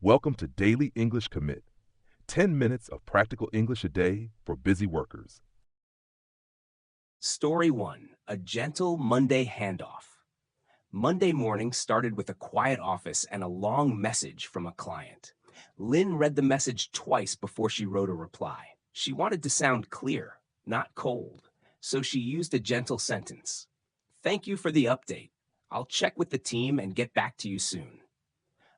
Welcome to Daily English Commit, 10 minutes of practical English a day for busy workers. Story 1. A Gentle Monday Handoff. Monday morning started with a quiet office and a long message from a client. Lynn read the message twice before she wrote a reply. She wanted to sound clear, not cold, so she used a gentle sentence. "Thank you for the update. I'll check with the team and get back to you soon."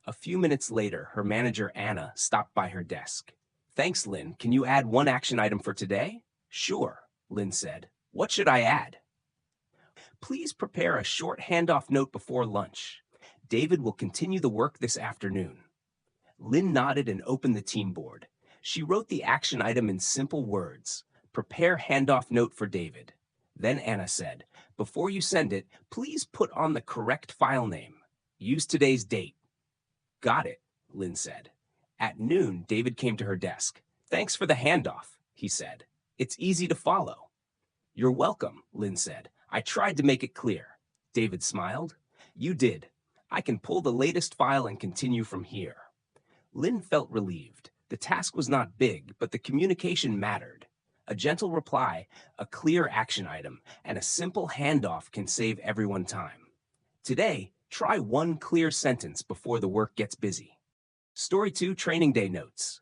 A few minutes later, her manager, Anna, stopped by her desk. "Thanks, Lynn. Can you add one action item for today?" "Sure," Lynn said. "What should I add?" "Please prepare a short handoff note before lunch. David will continue the work this afternoon." Lynn nodded and opened the team board. She wrote the action item in simple words. "Prepare handoff note for David." Then Anna said, "Before you send it, please put on the correct file name. Use today's date." "Got it," Lynn said. At noon, David came to her desk. "Thanks for the handoff," he said. "It's easy to follow." "You're welcome," Lynn said. "I tried to make it clear." David smiled. "You did. I can pull the latest file and continue from here." Lynn felt relieved. The task was not big, but the communication mattered. A gentle reply, a clear action item, and a simple handoff can save everyone time. Today, try one clear sentence before the work gets busy. Story 2, Training Day Notes.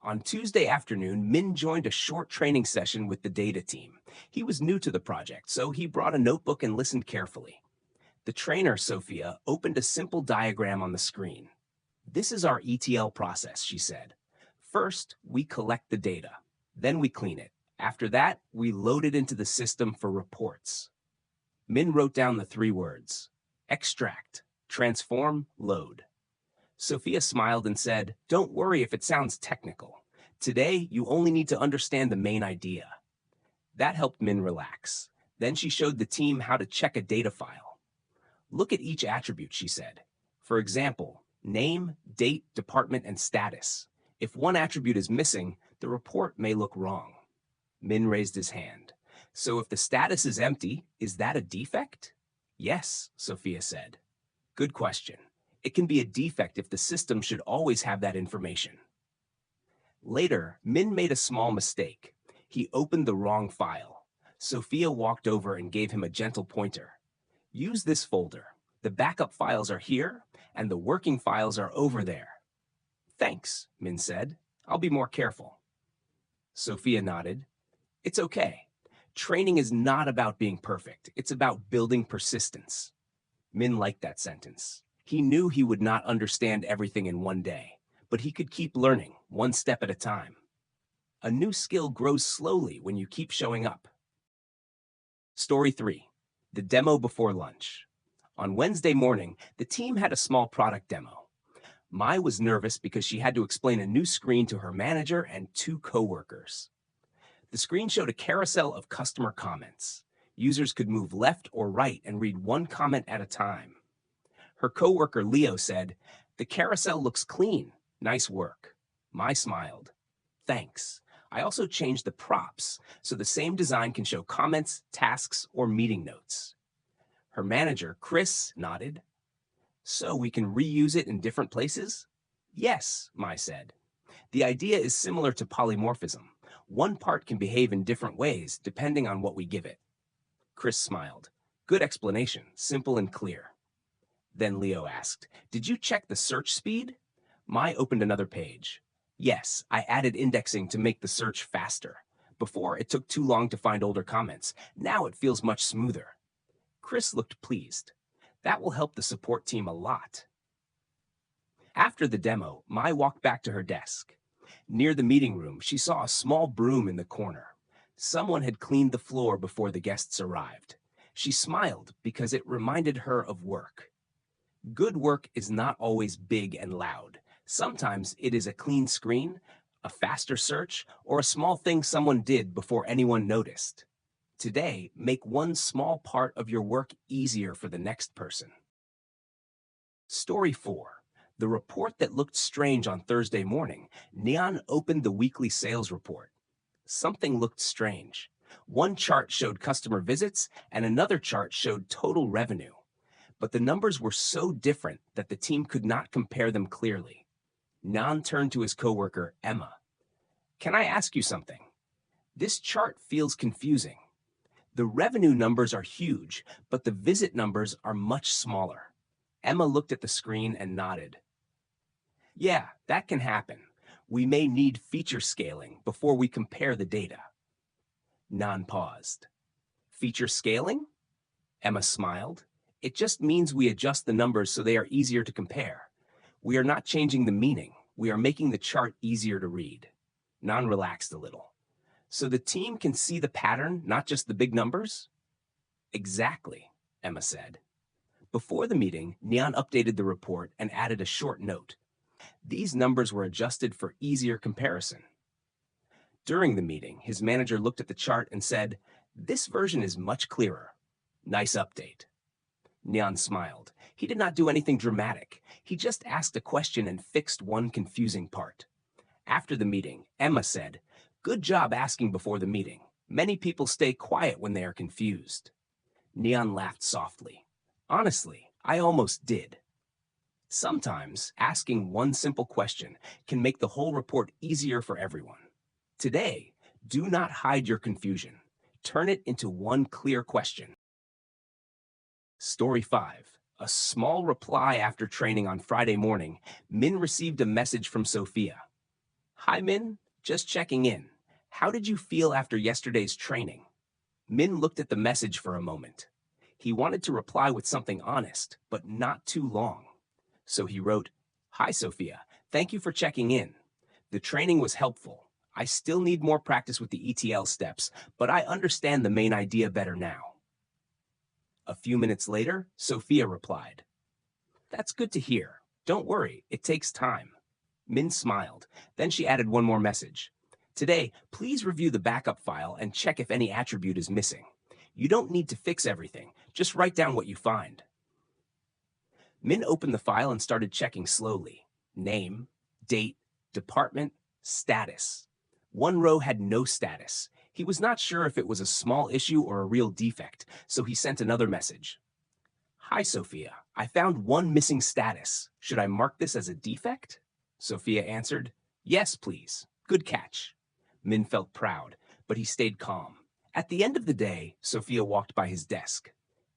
On Tuesday afternoon, Min joined a short training session with the data team. He was new to the project, so he brought a notebook and listened carefully. The trainer, Sophia, opened a simple diagram on the screen. "This is our ETL process," she said. "First, we collect the data. Then we clean it. After that, we load it into the system for reports." Min wrote down the 3 words: extract, transform, load. Sophia smiled and said, "Don't worry if it sounds technical. Today, you only need to understand the main idea." That helped Min relax. Then she showed the team how to check a data file. "Look at each attribute," she said. "For example, name, date, department, and status. If one attribute is missing, the report may look wrong." Min raised his hand. "So if the status is empty, is that a defect?" "Yes," Sophia said. "Good question. It can be a defect if the system should always have that information." Later, Min made a small mistake. He opened the wrong file. Sophia walked over and gave him a gentle pointer. "Use this folder. The backup files are here, and the working files are over there." "Thanks," Min said. "I'll be more careful." Sophia nodded. "It's okay. Training is not about being perfect. It's about building persistence." Min liked that sentence. He knew he would not understand everything in one day, but he could keep learning, one step at a time. A new skill grows slowly when you keep showing up. Story 3. The Demo Before Lunch. On Wednesday morning, the team had a small product demo. Mai was nervous because she had to explain a new screen to her manager and 2 coworkers. The screen showed a carousel of customer comments. Users could move left or right and read one comment at a time. Her coworker Leo said, "The carousel looks clean. Nice work." Mai smiled. "Thanks. I also changed the props so the same design can show comments, tasks, or meeting notes." Her manager, Chris, nodded. "So we can reuse it in different places?" "Yes," Mai said. "The idea is similar to polymorphism. One part can behave in different ways depending on what we give it." Chris smiled. "Good explanation, simple and clear." Then Leo asked, "Did you check the search speed?" Mai opened another page. "Yes, I added indexing to make the search faster. Before, it took too long to find older comments. Now it feels much smoother." Chris looked pleased. "That will help the support team a lot." After the demo, Mai walked back to her desk. Near the meeting room, she saw a small broom in the corner. Someone had cleaned the floor before the guests arrived. She smiled because it reminded her of work. Good work is not always big and loud. Sometimes it is a clean screen, a faster search, or a small thing someone did before anyone noticed. Today, make one small part of your work easier for the next person. Story 4. The report that looked strange on Thursday morning. Neon opened the weekly sales report. Something looked strange. One chart showed customer visits, and another chart showed total revenue. But the numbers were so different that the team could not compare them clearly. Nan turned to his coworker, Emma. Can I ask you something? This chart feels confusing. The revenue numbers are huge, but the visit numbers are much smaller. Emma looked at the screen and nodded. Yeah, that can happen. We may need feature scaling before we compare the data. Nan paused. Feature scaling? Emma smiled. It just means we adjust the numbers so they are easier to compare. We are not changing the meaning. We are making the chart easier to read. Nan relaxed a little. So the team can see the pattern, not just the big numbers? Exactly, Emma said. Before the meeting, Nan updated the report and added a short note. These numbers were adjusted for easier comparison. During the meeting, his manager looked at the chart and said, "This version is much clearer. Nice update." Nan smiled. He did not do anything dramatic. He just asked a question and fixed one confusing part. After the meeting, Emma said, "Good job asking before the meeting. Many people stay quiet when they are confused." Nan laughed softly. Honestly, I almost did. Sometimes asking one simple question can make the whole report easier for everyone. Today, do not hide your confusion. Turn it into one clear question. Story 5. A small reply after training on Friday morning, Min received a message from Sophia. Hi Min, just checking in. How did you feel after yesterday's training? Min looked at the message for a moment. He wanted to reply with something honest, but not too long. So he wrote, Hi Sophia, thank you for checking in. The training was helpful. I still need more practice with the ETL steps, but I understand the main idea better now. A few minutes later, Sophia replied, That's good to hear. Don't worry, it takes time. Min smiled. Then she added one more message. Today, please review the backup file and check if any attribute is missing. You don't need to fix everything. Just write down what you find. Min opened the file and started checking slowly. Name, date, department, status. One row had no status. He was not sure if it was a small issue or a real defect, so he sent another message. Hi, Sophia. I found one missing status. Should I mark this as a defect? Sophia answered, Yes, please. Good catch. Min felt proud, but he stayed calm. At the end of the day, Sophia walked by his desk.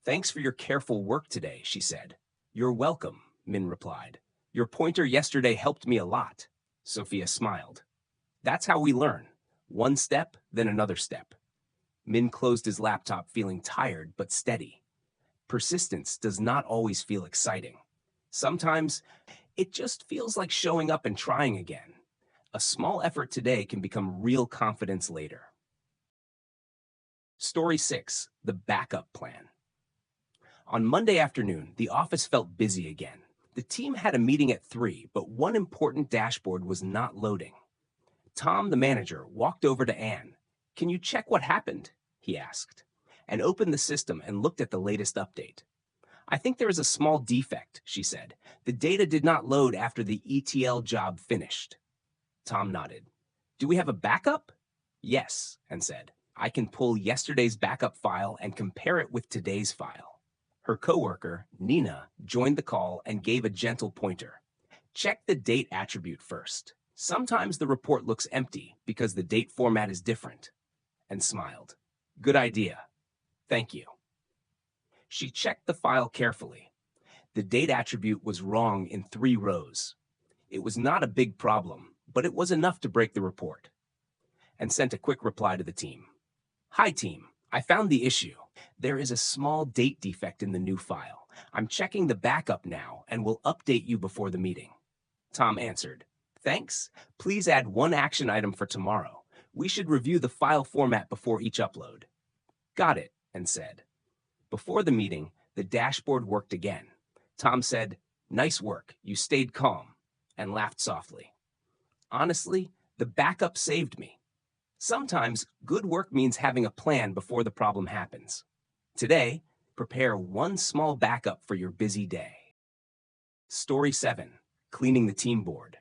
Thanks for your careful work today, she said. You're welcome, Min replied. Your pointer yesterday helped me a lot. Sophia smiled. That's how we learn. One step, then another step. Min closed his laptop feeling tired but steady. Persistence does not always feel exciting. Sometimes, it just feels like showing up and trying again. A small effort today can become real confidence later. Story 6. The Backup Plan. On Monday afternoon, the office felt busy again. The team had a meeting at 3, but one important dashboard was not loading. Tom, the manager, walked over to Anne. Can you check what happened? He asked, and opened the system and looked at the latest update. I think there is a small defect, she said. The data did not load after the ETL job finished. Tom nodded. Do we have a backup? Yes, Anne said. I can pull yesterday's backup file and compare it with today's file. Her coworker, Nina, joined the call and gave a gentle pointer. Check the date attribute first. Sometimes the report looks empty because the date format is different. And smiled. Good idea. Thank you. She checked the file carefully. The date attribute was wrong in 3 rows. It was not a big problem, but it was enough to break the report. And sent a quick reply to the team. Hi team, I found the issue. There is a small date defect in the new file. I'm checking the backup now and will update you before the meeting. Tom answered, Thanks. Please add one action item for tomorrow. We should review the file format before each upload. Got it, and said. Before the meeting, the dashboard worked again. Tom said, Nice work, you stayed calm, and laughed softly. Honestly, the backup saved me. Sometimes, good work means having a plan before the problem happens. Today, prepare one small backup for your busy day. Story 7. Cleaning the team board.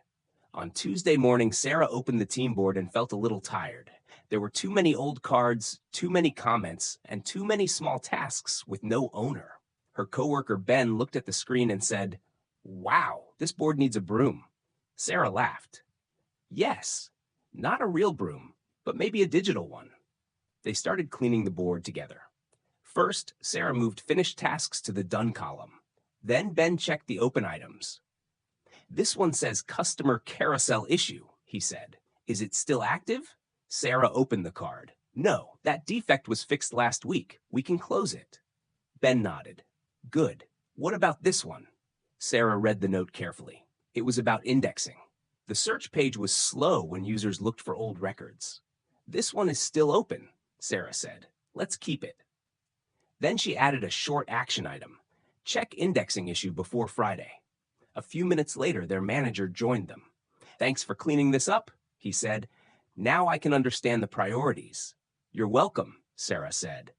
On Tuesday morning, Sarah opened the team board and felt a little tired. There were too many old cards, too many comments, and too many small tasks with no owner. Her coworker Ben looked at the screen and said, Wow, this board needs a broom. Sarah laughed. Yes, not a real broom, but maybe a digital one. They started cleaning the board together. First, Sarah moved finished tasks to the done column. Then Ben checked the open items. This one says customer carousel issue, he said. Is it still active? Sarah opened the card. No, that defect was fixed last week. We can close it. Ben nodded. Good. What about this one? Sarah read the note carefully. It was about indexing. The search page was slow when users looked for old records. This one is still open, Sarah said. Let's keep it. Then she added a short action item. Check indexing issue before Friday. A few minutes later, their manager joined them. Thanks for cleaning this up, he said. Now I can understand the priorities. You're welcome, Sarah said.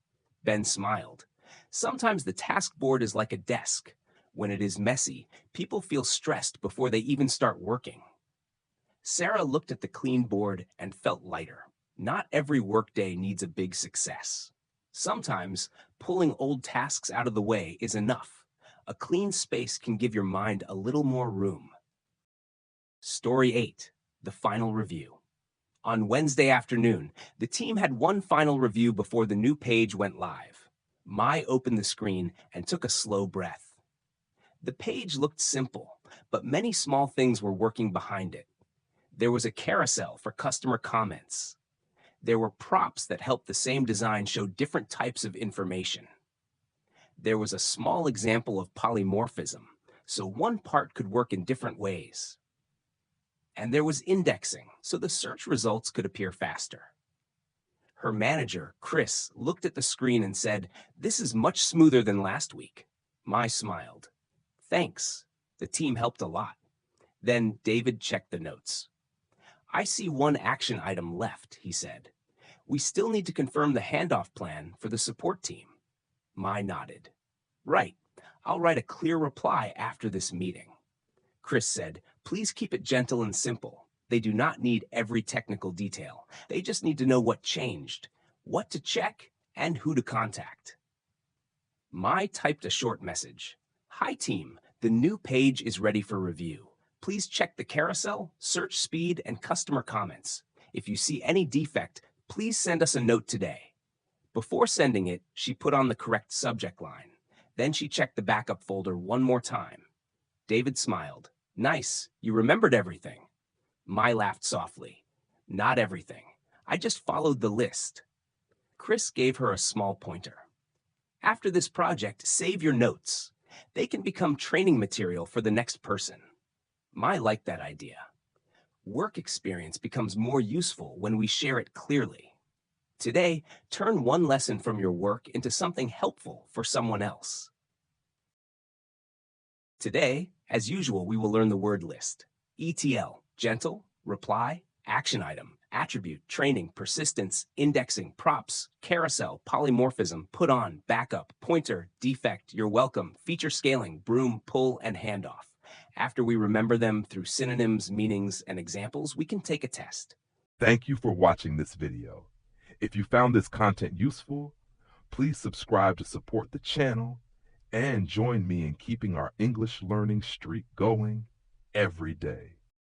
Ben smiled. Sometimes the task board is like a desk. When it is messy, people feel stressed before they even start working. Sarah looked at the clean board and felt lighter. Not every workday needs a big success. Sometimes pulling old tasks out of the way is enough. A clean space can give your mind a little more room. Story 8, the final review. On Wednesday afternoon, the team had one final review before the new page went live. Mai opened the screen and took a slow breath. The page looked simple, but many small things were working behind it. There was a carousel for customer comments. There were props that helped the same design show different types of information. There was a small example of polymorphism, so one part could work in different ways. And there was indexing, so the search results could appear faster. Her manager, Chris, looked at the screen and said, "This is much smoother than last week." Mai smiled. "Thanks. The team helped a lot." Then David checked the notes. "I see one action item left," he said. "We still need to confirm the handoff plan for the support team." Mai nodded. "Right. I'll write a clear reply after this meeting." Chris said, "Please keep it gentle and simple. They do not need every technical detail. They just need to know what changed, what to check, and who to contact." Mai typed a short message. "Hi team, the new page is ready for review. Please check the carousel, search speed, and customer comments. If you see any defect, please send us a note today." Before sending it, she put on the correct subject line. Then she checked the backup folder one more time. David smiled. "Nice, you remembered everything." Mai laughed softly. "Not everything. I just followed the list." Chris gave her a small pointer. "After this project, save your notes. They can become training material for the next person." Mai liked that idea. Work experience becomes more useful when we share it clearly. Today, turn one lesson from your work into something helpful for someone else. Today, as usual, we will learn the word list. ETL, gentle, reply, action item, attribute, training, persistence, indexing, props, carousel, polymorphism, put on, backup, pointer, defect, you're welcome, feature scaling, broom, pull, and handoff. After we remember them through synonyms, meanings, and examples, we can take a test. Thank you for watching this video. If you found this content useful, please subscribe to support the channel and join me in keeping our English learning streak going every day.